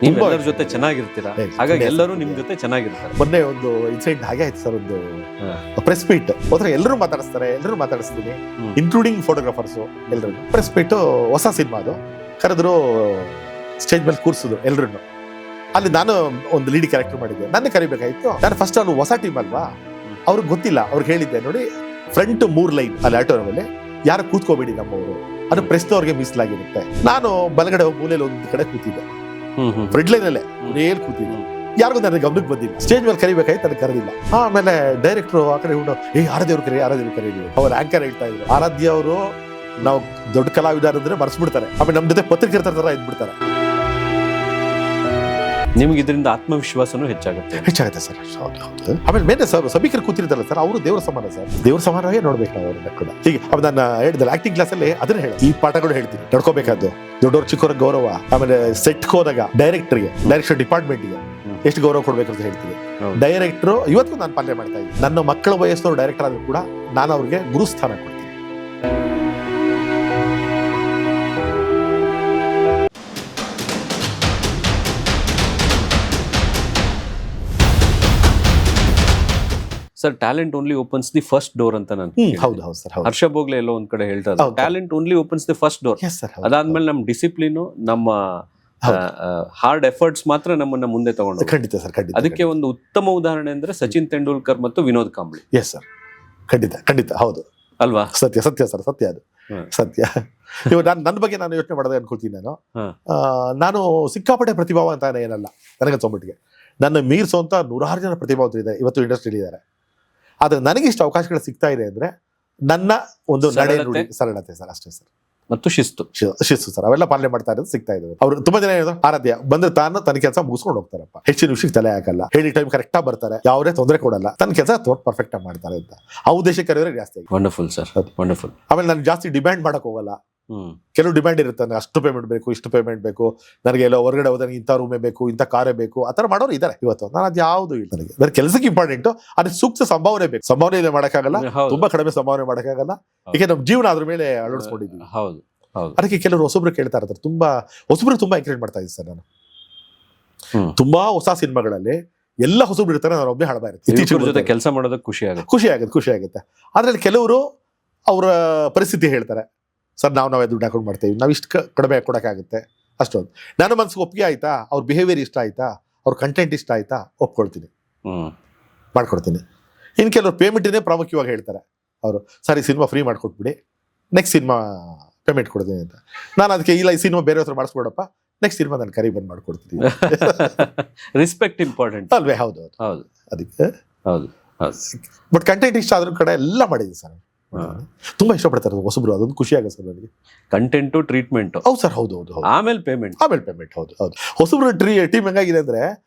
ನೀವೆಲ್ಲರ ಜೊತೆ ಚೆನ್ನಾಗಿರ್ತೀರಾ, ಹಾಗಾಗಿ ಎಲ್ಲರೂ ನಿಮ್ ಜೊತೆ ಚೆನ್ನಾಗಿರ್ತಾರೆ. ಮೊನ್ನೆ ಒಂದು ಇನ್ಸಿಡೆಂಟ್ ಹಾಗೆ ಆಯ್ತು ಸರ್. ಒಂದು ಪ್ರೆಸ್ ಮೀಟ್ ಹೋದ್ರೆ ಎಲ್ಲರೂ ಮಾತಾಡಿಸ್ತೀನಿ, ಇನ್ಕ್ಲೂಡಿಂಗ್ ಫೋಟೋಗ್ರಾಫರ್ಸು. ಎಲ್ಲರೂ ಪ್ರೆಸ್ ಮೀಟ್, ಹೊಸ ಸಿನಿಮಾ ಅದು. ಕರೆದ್ರು, ಸ್ಟೇಜ್ ಮೇಲೆ ಕೂರಿಸಿದ್ರು ಎಲ್ಲರೂ. ಅಲ್ಲಿ ನಾನು ಒಂದು ಲೀಡ್ ಕ್ಯಾರೆಕ್ಟರ್ ಮಾಡಿದ್ದೆ, ನನ್ನ ಕರಿಬೇಕಾಯ್ತು. ನಾನು ಫಸ್ಟ್ ಅವ್ರು ಹೊಸ ಟೀಮ್ ಅಲ್ವಾ, ಅವ್ರಿಗೆ ಗೊತ್ತಿಲ್ಲ. ಅವ್ರಿಗೆ ಹೇಳಿದ್ದೆ, ನೋಡಿ ಫ್ರಂಟ್ 3 ಲೈನ್ ಅಲ್ಲಿ ಆಟೋ ಮೇಲೆ ಯಾರು ಕೂತ್ಕೋಬೇಡಿ ನಮ್ಮವರು, ಅದು ಪ್ರೆಸ್ನವ್ರಿಗೆ ಮೀಸಲಾಗಿರುತ್ತೆ. ನಾನು ಬಲಗಡೆ ಮೂಲೆಯಲ್ಲಿ ಒಂದು ಕಡೆ ಕೂತಿದ್ದೆ, ಫ್ರಂಟ್ ಲೈನ್ ಅಲ್ಲೇ ನೇಲ್ ಕೂತಿದ್ದೆ. ಯಾರಿಗೂ ನನಗೆ ಗಮನಕ್ಕೆ ಬಂದಿಲ್ಲ. ಸ್ಟೇಜ್ ಮೇಲೆ ಕರಿಬೇಕಾಯ್ತು, ನನಗೆ ಕರೆದಿಲ್ಲ. ಆಮೇಲೆ ಡೈರೆಕ್ಟ್ರು ಆ ಕಡೆ ಹುಟ್ಟು, ಆರಾಧ್ಯವ್ರು ಕರೀರಿ. ಅವ್ರ ಆಂಕರ್ ಹೇಳ್ತಾ ಇದ್ರು, ಆರಾಧ್ಯ ಅವರು ನಾವು ದೊಡ್ಡ ಕಲಾವಿದಾರಂದ್ರೆ ಮರ್ಸ್ಬಿಡ್ತಾರೆ, ಆಮೇಲೆ ನಮ್ ಜೊತೆ ಪತ್ರಿಕೆರ್ತರ ತರ ಇದ್ಬಿಡ್ತಾರೆ. ನಿಮ್ಗೆ ಇದರಿಂದ ಆತ್ಮವಿಶ್ವಾಸನೂ ಹೆಚ್ಚಾಗುತ್ತೆ ಸರ್. ಹೌದು. ಆಮೇಲೆ ಮೇಲೆ ಸಭಿಕರು ಕೂತಿರ್ತಾರಲ್ಲ ಸರ್, ಅವರು ದೇವರ ಸಮಾನ ಸರ್. ದೇವರ ಸಮಾನವೇ ನೋಡ್ಬೇಕು ನಾವು ಅವ್ರನ್ನ ಕೂಡ. ಹೀಗೆ ನಾನು ಹೇಳಿದ್ರೆ ಆಕ್ಟಿಂಗ್ ಕ್ಲಾಸ್ ಅಲ್ಲಿ ಅದನ್ನ ಹೇಳಿ ಈ ಪಾಠಗಳು ಹೇಳ್ತೀನಿ, ನಡ್ಕೋಬೇಕಾದ್ದು. ದೊಡ್ಡವ್ರ ಚಿಕ್ಕವ್ರ ಗೌರವ, ಆಮೇಲೆ ಸೆಟ್ ಹೋದಾಗ ಡೈರೆಕ್ಷನ್ ಡಿಪಾರ್ಟ್ಮೆಂಟ್ಗೆ ಎಷ್ಟು ಗೌರವ ಕೊಡ್ಬೇಕು ಅಂತ ಹೇಳ್ತೀನಿ. ಡೈರೆಕ್ಟ್ರು ಇವತ್ತು ನಾನು ಪಾಲನೆ ಮಾಡ್ತಾ ಇದ್ದೀನಿ. ನನ್ನ ಮಕ್ಕಳ ವಯಸ್ಸವರು ಡೈರೆಕ್ಟರ್ ಆದ್ರೂ ಕೂಡ ನಾನು ಅವ್ರಿಗೆ ಗುರುಸ್ಥಾನ ಕೊಡ್ತೀನಿ. Sir, talent only opens the first door ಅಂತ ನಾನು ಹೌದು ಸರ್. ಹರ್ಷ ಬೋಗ್ಲೆ ಎಲ್ಲೋ ಒಂದ್ ಕಡೆ ಹೇಳ್ತಾ ಇದ್ದಾರೆ, talent only opens the first door. ಅದಾದ್ಮೇಲೆ ನಮ್ಮ ಡಿಸಿಪ್ಲಿನ್, ನಮ್ಮ ಹಾರ್ಡ್ ಎಫರ್ಟ್ಸ್ ಮಾತ್ರ ನಮ್ಮನ್ನ ಮುಂದೆ ತಗೊಂಡು. ಖಂಡಿತ ಸರ್, ಖಂಡಿತ. ಅದಕ್ಕೆ ಒಂದು ಉತ್ತಮ ಉದಾಹರಣೆ ಅಂದ್ರೆ ಸಚಿನ್ ತೆಂಡೂಲ್ಕರ್ ಮತ್ತು ವಿನೋದ್ ಕಾಂಬ್ಳಿ. ಎಸ್ ಸರ್, ಖಂಡಿತ ಹೌದು ಅಲ್ವಾ? ಸತ್ಯ ಸರ್, ಸತ್ಯ ಅದು ಸತ್ಯ. ಇವಾಗ ನನ್ನ ಬಗ್ಗೆ ನಾನು ಯೋಚನೆ ಮಾಡೋದೇ ಅನ್ಕೊಳ್ತೀನಿ. ನಾನು ಸಿಕ್ಕಾಪಟ್ಟೆ ಪ್ರತಿಭಾವ ಅಂತ ಏನಲ್ಲ, ನನಗನ್ಸೋಮಟ್ಟಿಗೆ ನನ್ನ ಮೀರ್ಸೋಂತ 100 ಜನ ಪ್ರತಿಭಾವಂತರಿದ್ದಾರೆ ಇವತ್ತು ಇಂಡಸ್ಟ್ರಿಯಲ್ಲಿ ಇದ್ದಾರೆ. ಆದ್ರೆ ನನಗೆ ಇಷ್ಟು ಅವಕಾಶಗಳು ಸಿಗ್ತಾ ಇದೆ ಅಂದ್ರೆ ನನ್ನ ಒಂದು ಸರಳತೆ ಸರ್, ಅಷ್ಟೇ ಸರ್. ಮತ್ತು ಶಿಸ್ತು ಸರ್, ಅವೆಲ್ಲ ಪಾಲನೆ ಮಾಡ್ತಾ ಇರೋದು ಸಿಗ್ತಾ ಇದೆ. ಅವ್ರು ತುಂಬಾ ಜನ ಹೇಳಿದ್ರು, ಆರಾಧ್ಯ ಬಂದ್ರೆ ತನ್ನ ಕೆಲಸ ಮುಗಿಸ್ಕೊಂಡು ಹೋಗ್ತಾರಪ್ಪ, ಹೆಚ್ಚಿನ ವಿಷಯಕ್ಕೆ ತಲೆ ಹಾಕಲ್ಲ, ಹೇಳಿ ಟೈಮ್ ಕರೆಕ್ಟ್ ಆಗಿ ಬರ್ತಾರೆ, ಯಾವುದೇ ತೊಂದರೆ ಕೊಡಲ್ಲ, ತನ್ನ ಕೆಲಸ ಪರ್ಫೆಕ್ಟ್ ಆಗಿ ಮಾಡ್ತಾರೆ ಅಂತ. ಆ ಉದ್ದೇಶಕ್ಕೆ ಕರೆಯೋರೆ ಜಾಸ್ತಿ. Wonderful sir, wonderful. ಆಮೇಲೆ ನಾನು ಜಾಸ್ತಿ ಡಿಮ್ಯಾಂಡ್ ಮಾಡಕ್ ಹೋಗಲ್ಲ. ಕೆಲವು ಡಿಮ್ಯಾಂಡ್ ಇರುತ್ತೆ, ನನಗೆ ಅಷ್ಟು ಪೇಮೆಂಟ್ ಬೇಕು, ಇಷ್ಟು ಪೇಮೆಂಟ್ ಬೇಕು, ನನಗೆ ಎಲ್ಲ ಹೊರಗಡೆ ಹೋದಾಗ ಇಂಥ ರೂಮೇ ಬೇಕು, ಇಂಥ ಕಾರೇ ಬೇಕು, ಆ ಥರ ಮಾಡೋರು ಇದ್ದಾರೆ ಇವತ್ತು. ನಾನು ಅದು ಯಾವುದು ಇಲ್ಲ. ನನಗೆ ಕೆಲಸಕ್ಕೆ ಇಂಪಾರ್ಟೆಂಟು, ಅದಕ್ಕೆ ಸೂಕ್ತ ಸಂಭಾವನೆ ಬೇಕು. ಸಂಭಾವನೆ ಮಾಡೋಕ್ಕಾಗಲ್ಲ, ತುಂಬಾ ಕಡಿಮೆ ಸಂಭಾವನೆ ಮಾಡೋಕ್ಕಾಗಲ್ಲ. ಈಗ ನಮ್ಮ ಜೀವನ ಅದ್ರ ಮೇಲೆ ಅಳವಡಿಸ್ಕೊಂಡಿದ್ದೀವಿ. ಅದಕ್ಕೆ ಕೆಲವರು ಹೊಸಬ್ರು ಕೇಳ್ತಾ ಇರ್ತಾರೆ, ಹೊಸಬ್ರು ತುಂಬಾ ಎಂಕರೇಜ್ ಮಾಡ್ತಾ ಇದ್ದೀನಿ ಸರ್. ನಾನು ತುಂಬಾ ಹೊಸ ಸಿನಿಮಾಗಳಲ್ಲಿ ಎಲ್ಲ ಹೊಸಬ್ರು ಇರ್ತಾರೆ, ನಾನು ಒಬ್ಬನೇ ಹಾಡ್ಬಾ ಇರ್ತೀನಿ. ಕೆಲಸ ಮಾಡೋದಕ್ಕೆ ಖುಷಿ ಆಗುತ್ತೆ. ಅದ್ರಲ್ಲಿ ಕೆಲವರು ಅವರ ಪರಿಸ್ಥಿತಿ ಹೇಳ್ತಾರೆ, ಸರ್ ನಾವೇ ದುಡ್ಡು ಹಾಕೊಂಡು ಮಾಡ್ತೇವೆ, ನಾವು ಇಷ್ಟು ಕಡಿಮೆ ಕೊಡೋಕ್ಕಾಗುತ್ತೆ ಅಷ್ಟೊಂದು. ನನ್ನ ಮನಸ್ಸಿಗೆ ಒಪ್ಪಿಗೆ ಆಯ್ತಾ, ಅವ್ರ ಬಿಹೇವಿಯರ್ ಇಷ್ಟ ಆಯ್ತಾ, ಅವ್ರ ಕಂಟೆಂಟ್ ಇಷ್ಟ ಆಯ್ತಾ, ಒಪ್ಕೊಳ್ತೀನಿ, ಮಾಡ್ಕೊಡ್ತೀನಿ. ಇನ್ನು ಕೆಲವರು ಪೇಮೆಂಟನ್ನೇ ಪ್ರಾಮುಖ್ಯವಾಗಿ ಹೇಳ್ತಾರೆ. ಅವರು ಸರ್ ಈ ಸಿನಿಮಾ ಫ್ರೀ ಮಾಡ್ಕೊಟ್ಬಿಡಿ, ನೆಕ್ಸ್ಟ್ ಸಿನಿಮಾ ಪೇಮೆಂಟ್ ಕೊಡ್ತೀನಿ ಅಂತ. ನಾನು ಅದಕ್ಕೆ ಇಲ್ಲ, ಈ ಸಿನಿಮಾ ಬೇರೆ ಹತ್ರ ಮಾಡಿಸ್ಕೊಡಪ್ಪ, ನೆಕ್ಸ್ಟ್ ಸಿನಿಮಾ ನಾನು ಕರಿ ಬಂದು ಮಾಡ್ಕೊಡ್ತೀನಿ. ರೆಸ್ಪೆಕ್ಟ್ ಇಂಪಾರ್ಟೆಂಟ್ ಅಲ್ವೇ? ಹೌದು. ಅದಕ್ಕೆ ಬಟ್ ಕಂಟೆಂಟ್ ಇಷ್ಟ ಆದ್ರೂ ಕಡೆ ಎಲ್ಲ ಮಾಡಿದ್ದೀನಿ ಸರ್. ತುಂಬಾ ಇಷ್ಟಪಡ್ತಾರೆ ಹೊಸಬ್ರು, ಅದೊಂದು ಖುಷಿ ಆಗುತ್ತೆ ಸರ್ ನನಗೆ. Content, treatment. ಹೌದು ಸರ್, ಹೌದು. ಆಮೇಲೆ ಪೇಮೆಂಟ್. ಹೌದು. ಹೊಸಬ್ರು ಟೀಮ್ ಹೆಂಗಾಗಿದೆ ಅಂದ್ರೆ,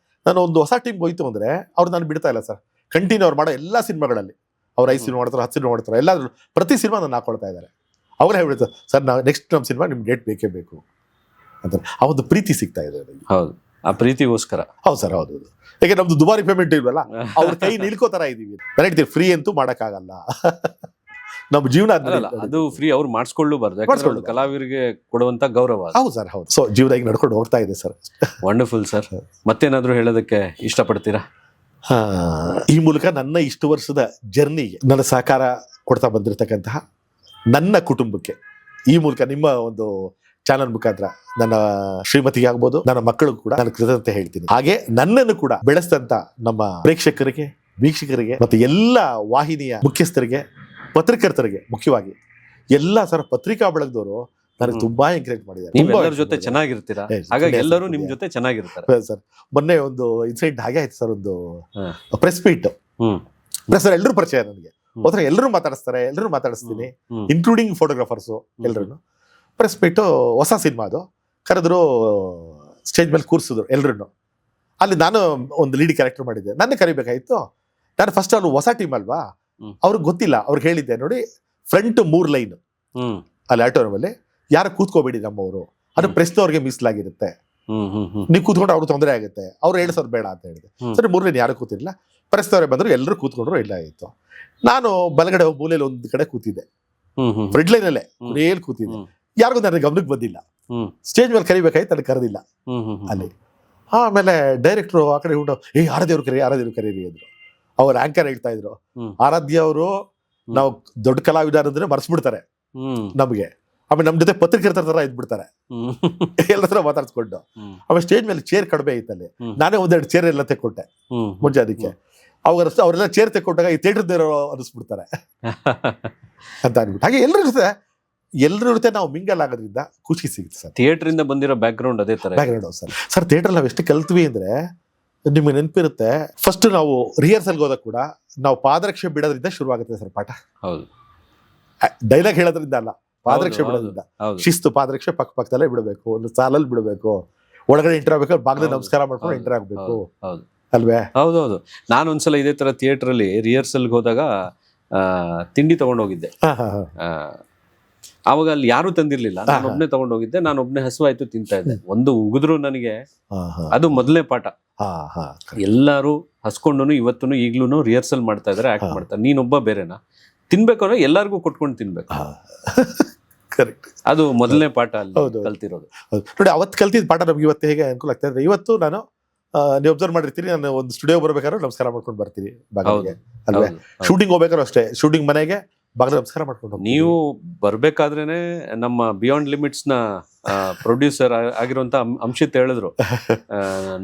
ನಾನು ಒಂದು ಹೊಸ ಟೀಮ್ ಹೋಯ್ತು ಅಂದ್ರೆ ಅವ್ರು ನಾನು ಬಿಡ್ತಾ ಇಲ್ಲ ಸರ್. ಕಂಟಿನ್ಯೂ ಅವ್ರು ಮಾಡೋ ಎಲ್ಲಾ ಸಿನಿಮಾಗಳಲ್ಲಿ ಅವ್ರು 5 ಸಿನಿಮಾ ಮಾಡ್ತಾರೆ, 10 ಸಿನಿಮಾ ಮಾಡ್ತಾರೆ, ಎಲ್ಲಾದ್ರೂ ಪ್ರತಿ ಸಿನಿಮಾ ನಾನು ಹಾಕೊಳ್ತಾ ಇದ್ದಾರೆ. ಅವ್ರೇ ಹೇಳ್ಬಿಡ್ತಾರೆ, ಸರ್ ನಾವು ನೆಕ್ಸ್ಟ್ ನಮ್ಮ ಸಿನಿಮಾ ನಿಮ್ಗೆ ಡೇಟ್ ಬೇಕೇ ಬೇಕು ಅಂತ. ಆ ಒಂದು ಪ್ರೀತಿ ಸಿಗ್ತಾ ಇದೆ. ಹೌದು, ಆ ಪ್ರೀತಿಗೋಸ್ಕರ. ಹೌದು ಸರ್, ಹೌದು. ಯಾಕೆ ನಮ್ದು ದುಬಾರಿ ಪೇಮೆಂಟ್ ಇಲ್ವಲ್ಲ, ಅವ್ರ ಕೈ ನಿಲ್ಕೋತರ ಇದೀವಿ. ಹೇಳ್ತೀವಿ ಫ್ರೀ ಅಂತೂ ಮಾಡಕ್ಕಾಗಲ್ಲ, ನಮ್ಮ ಜೀವನ ಅದು ಫ್ರೀ. ಅವ್ರು ಮಾಡಿಸ್ಕೊಳ್ಳಬಾರ್ದು, ಕಲಾವಿದರಿಗೆ ಕೊಡುವಂತ ಗೌರವ. ಹೌದು ಸರ್, ಹೌದು. ಸೊ ಜೀವನದಾಗಿ ನಡ್ಕೊಂಡು ಹೋಗ್ತಾ ಇದೆ ಸರ್. Wonderful sir. ಮತ್ತೇನಾದ್ರೂ ಹೇಳೋದಕ್ಕೆ ಇಷ್ಟಪಡ್ತೀರಾ? ಈ ಮೂಲಕ ನನ್ನ ಇಷ್ಟು ವರ್ಷದ ಜರ್ನಿಗೆ ನನ್ನ ಸಹಕಾರ ಕೊಡ್ತಾ ಬಂದಿರತಕ್ಕಂತಹ ನನ್ನ ಕುಟುಂಬಕ್ಕೆ ಈ ಮೂಲಕ ನಿಮ್ಮ ಒಂದು ಚಾನಲ್ ಮುಖಾಂತರ ನನ್ನ ಶ್ರೀಮತಿಗೆ ಆಗ್ಬೋದು, ನನ್ನ ಮಕ್ಕಳಿಗೂ ಕೂಡ ನಾನು ಕೃತಜ್ಞತೆ ಹೇಳ್ತೀನಿ. ಹಾಗೆ ನನ್ನನ್ನು ಕೂಡ ಬೆಳೆಸಿದಂತ ನಮ್ಮ ಪ್ರೇಕ್ಷಕರಿಗೆ, ವೀಕ್ಷಕರಿಗೆ, ಮತ್ತೆ ಎಲ್ಲ ವಾಹಿನಿಯ ಮುಖ್ಯಸ್ಥರಿಗೆ, ಪತ್ರಕರ್ತರಿಗೆ, ಮುಖ್ಯವಾಗಿ ಎಲ್ಲ ಸರ್ ಪತ್ರಿಕಾ ಬಳಗದವರು ನನಗೆ ತುಂಬಾ ಎಂಕರೇಜ್ ಮಾಡಿದ್ದಾರೆ. ನೀವೆಲ್ಲರ ಜೊತೆ ಚೆನ್ನಾಗಿರ್ತೀರಾ, ಹಾಗಾಗಿ ಎಲ್ಲರೂ ನಿಮ್ ಜೊತೆ ಚೆನ್ನಾಗಿರ್ತಾರೆ ಸರ್. ಮೊನ್ನೆ ಒಂದು ಇನ್ಸಿಡೆಂಟ್ ಹಾಗೆ ಆಯ್ತು ಸರ್. ಒಂದು ಪ್ರೆಸ್ ಮೀಟ್, ಪ್ರೆಸ್ ಎಲ್ಲರೂ ಪರಿಚಯ ನನಗೆ. ಹೋದ್ರೆ ಎಲ್ಲರೂ ಮಾತಾಡಿಸ್ತೀನಿ, ಇನ್ಕ್ಲೂಡಿಂಗ್ ಫೋಟೋಗ್ರಾಫರ್ಸು. ಎಲ್ಲರೂ ಪ್ರೆಸ್ ಮೀಟ್, ಹೊಸ ಸಿನಿಮಾ ಅದು. ಕರೆದ್ರು, ಸ್ಟೇಜ್ ಮೇಲೆ ಕೂರಿಸಿದ್ರು ಎಲ್ಲರೂ. ಅಲ್ಲಿ ನಾನು ಒಂದು ಲೀಡ್ ಕ್ಯಾರೆಕ್ಟರ್ ಮಾಡಿದ್ದೆ, ನನ್ನ ಕರಿಬೇಕಾಯ್ತು. ನಾನು ಫಸ್ಟ್ ಅವ್ರು ಹೊಸ ಟೀಮ್ ಅಲ್ವಾ, ಅವ್ರಿಗೆ ಗೊತ್ತಿಲ್ಲ. ಅವ್ರಿಗೆ ಹೇಳಿದ್ದೆ, ನೋಡಿ ಫ್ರಂಟ್ 3 ಲೈನ್ ಅಲ್ಲಿ ಆಟೋ ಮೇಲೆ ಯಾರು ಕೂತ್ಕೋಬೇಡಿ ನಮ್ಮವರು, ಅದು ಪ್ರೆಸ್ನವ್ರಿಗೆ ಮೀಸಲಾಗಿರುತ್ತೆ, ನೀವು ಕೂತ್ಕೊಂಡು ಅವ್ರು ತೊಂದರೆ ಆಗುತ್ತೆ, ಅವ್ರು ಹೇಳ್ಸೋದು ಬೇಡ ಅಂತ ಹೇಳಿದೆ. ಸರಿ 3 ಲೈನ್ ಯಾರು ಕೂತಿರ್ಲಿಲ್ಲ, ಪ್ರೆಸ್ನವರೇ ಬಂದ್ರು, ಎಲ್ಲರೂ ಕೂತ್ಕೊಂಡ್ರು, ಎಲ್ಲ ಆಯ್ತು. ನಾನು ಬಲಗಡೆ ಮೂಲೆಯಲ್ಲಿ ಒಂದು ಕಡೆ ಕೂತಿದ್ದೆ, ಫ್ರಂಟ್ ಲೈನ್ ಅಲ್ಲೇ ನೇಲ್ ಕೂತಿದ್ದೆ. ಯಾರಿಗೂ ನನಗೆ ಗಮನಕ್ಕೆ ಬಂದಿಲ್ಲ. ಸ್ಟೇಜ್ ಮೇಲೆ ಕರಿಬೇಕಾಯ್ತು, ನನಗೆ ಕರೆದಿಲ್ಲ ಅಲ್ಲಿ. ಆಮೇಲೆ ಡೈರೆಕ್ಟ್ರು ಆ ಕಡೆ ಊಟ ಆರಾಧ್ಯವ್ರು ಕರೀರಿ ಅಂದ್ರು. ಅವ್ರು ಆಂಕರ್ ಹೇಳ್ತಾ ಇದ್ರು, ಆರಾಧ್ಯ ಅವರು ನಾವು ದೊಡ್ಡ ಕಲಾವಿದ ಅಂದ್ರೆ ಮರ್ಸ್ಬಿಡ್ತಾರೆ ನಮಗೆ. ಆಮೇಲೆ ನಮ್ ಜೊತೆ ಪತ್ರಿಕೆರ್ತರ ತರ ಇದ್ಬಿಡ್ತಾರೆ ಎಲ್ಲರ ಮಾತಾಡ್ಸ್ಕೊಂಡು. ಆಮೇಲೆ ಸ್ಟೇಜ್ ಮೇಲೆ ಚೇರ್ ಕಡಿಮೆ ಐತಲ್ಲಿ, ನಾನೇ ಒಂದೆರಡು ಚೇರ್ ಎಲ್ಲ ತೆಕ್ಕೊಟ್ಟೆ ಮುಂಚೆ. ಅದಕ್ಕೆ ಅವರೆಲ್ಲ ಚೇರ್ ತೆಕ್ಕೊಟ್ಟಾಗ ಈ ಥಿಯೇಟರ್ ಅನಿಸ್ಬಿಡ್ತಾರೆ ಅಂತ ಅನ್ಬಿಟ್ಟು. ಹಾಗೆ ಎಲ್ಲರ ಜೊತೆ ನಾವು ಮಿಂಗಲ್ ಆಗೋದ್ರಿಂದ ಖುಷಿ ಸಿಗುತ್ತೆ ಸರ್. ಥಿಯೇಟರ್ ಇಂದ ಬಂದಿರೋ ಬ್ಯಾಕ್ ಗ್ರೌಂಡ್ ಅದೇ ತರ ಬ್ಯಾಕ್ಗ್ರೌಂಡ್ ಸರ್. ಥಿಯೇಟರ್ ನಾವು ಎಷ್ಟು ಕಲ್ತ್ವಿ ಅಂದ್ರೆ ನಿಮ್ಗೆ ನೆನಪಿರುತ್ತೆ, ಫಸ್ಟ್ ನಾವು ರಿಹರ್ಸಲ್ಗೆ ಹೋದಾಗ ಕೂಡ ನಾವು ಪಾದರಕ್ಷೆ ಬಿಡೋದ್ರಿಂದ ಶುರುವಾಗುತ್ತೆ ಸರ್ ಪಾಠ. ಹೌದು, ಡೈಲಾಗ್ ಹೇಳೋದ್ರಿಂದ ಅಲ್ಲ, ಪಾದರಕ್ಷೆ ಬಿಡೋದ್ರಿಂದ. ಶಿಸ್ತು, ಪಾದರಕ್ಷೆ ಪಕ್ಕದಲ್ಲೇ ಬಿಡಬೇಕು, ಒಂದು ಸಾಲಲ್ಲಿ ಬಿಡಬೇಕು, ಒಳಗಡೆ ಎಂಟರ್ ಆಗ್ಬೇಕು, ಬಾಗ್ಲ ನಮಸ್ಕಾರ ಮಾಡ್ಕೊಂಡು ಎಂಟರ್ ಆಗ್ಬೇಕು ಅಲ್ವೇ? ಹೌದೌದು. ನಾನೊಂದ್ಸಲ ಇದೇ ತರ ಥಿಯೇಟರ್ ಅಲ್ಲಿ ರಿಹರ್ಸಲ್ಗೆ ಹೋದಾಗ ತಿಂಡಿ ತಗೊಂಡೋಗಿದ್ದೆ. ಆವಾಗ ಅಲ್ಲಿ ಯಾರು ತಂದಿರ್ಲಿಲ್ಲ, ನಾನು ಒಬ್ನೇ ತಗೊಂಡೋಗಿದ್ದೆ. ನಾನು ಒಬ್ನೇ ಹಸುವಾಯ್ತು, ತಿಂತಾ ಇದ್ದೆ. ಒಂದು ಉಗಿದ್ರು ನನಗೆ, ಅದು ಮೊದಲನೇ ಪಾಠ. ಎಲ್ಲಾರು ಹಸ್ಕೊಂಡು ಇವತ್ತು ಈಗ್ಲೂ ರಿಹರ್ಸಲ್ ಮಾಡ್ತಾ ಇದಾರೆ, ಆಕ್ಟ್ ಮಾಡ್ತಾರೆ. ನೀನೊಬ್ಬ ಬೇರೆನಾ? ತಿನ್ಬೇಕು ಅಂದ್ರೆ ಎಲ್ಲಾರ್ಗು ಕೊಟ್ಕೊಂಡು ತಿನ್ಬೇಕು. ಕರೆಕ್ಟ್. ಅದು ಮೊದಲನೇ ಪಾಠ ಅಲ್ಲಿ ಕಲ್ತಿರೋದು. ನೋಡಿ, ಅವತ್ತು ಕಲ್ತಿದ್ ಪಾಠ ನಮ್ಗೆ ಇವತ್ತು ಹೇಗೆ ಅನುಕೂಲ ಆಗ್ತಾ ಇದೆ. ಇವತ್ತು ನಾನು ನೀವು ಅಬ್ಸರ್ವ್ ಮಾಡಿರ್ತೀನಿ, ನಾನು ಒಂದು ಸ್ಟುಡಿಯೋ ಬರ್ಬೇಕಾದ್ರೆ ನಮಸ್ಕಾರ ಮಾಡ್ಕೊಂಡು ಬರ್ತೀನಿ ಬಾಗಿಲಿಗೆ ಅಲ್ವೇ? ಶೂಟಿಂಗ್ ಹೋಗ್ಬೇಕಾದ್ರೂ ಅಷ್ಟೇ, ಶೂಟಿಂಗ್ ಮನೆಗೆ ಬಾಗಿಲು ನಮಸ್ಕಾರ ಮಾಡ್ಕೊಂಡು. ನೀವು ಬರ್ಬೇಕಾದ್ರೇನೆ ನಮ್ಮ ಬಿಯಾಂಡ್ ಲಿಮಿಟ್ಸ್ ನ ಪ್ರೊಡ್ಯೂಸರ್ ಆಗಿರುವಂತ ಅಂಶಿತ್ ಹೇಳಿದ್ರು,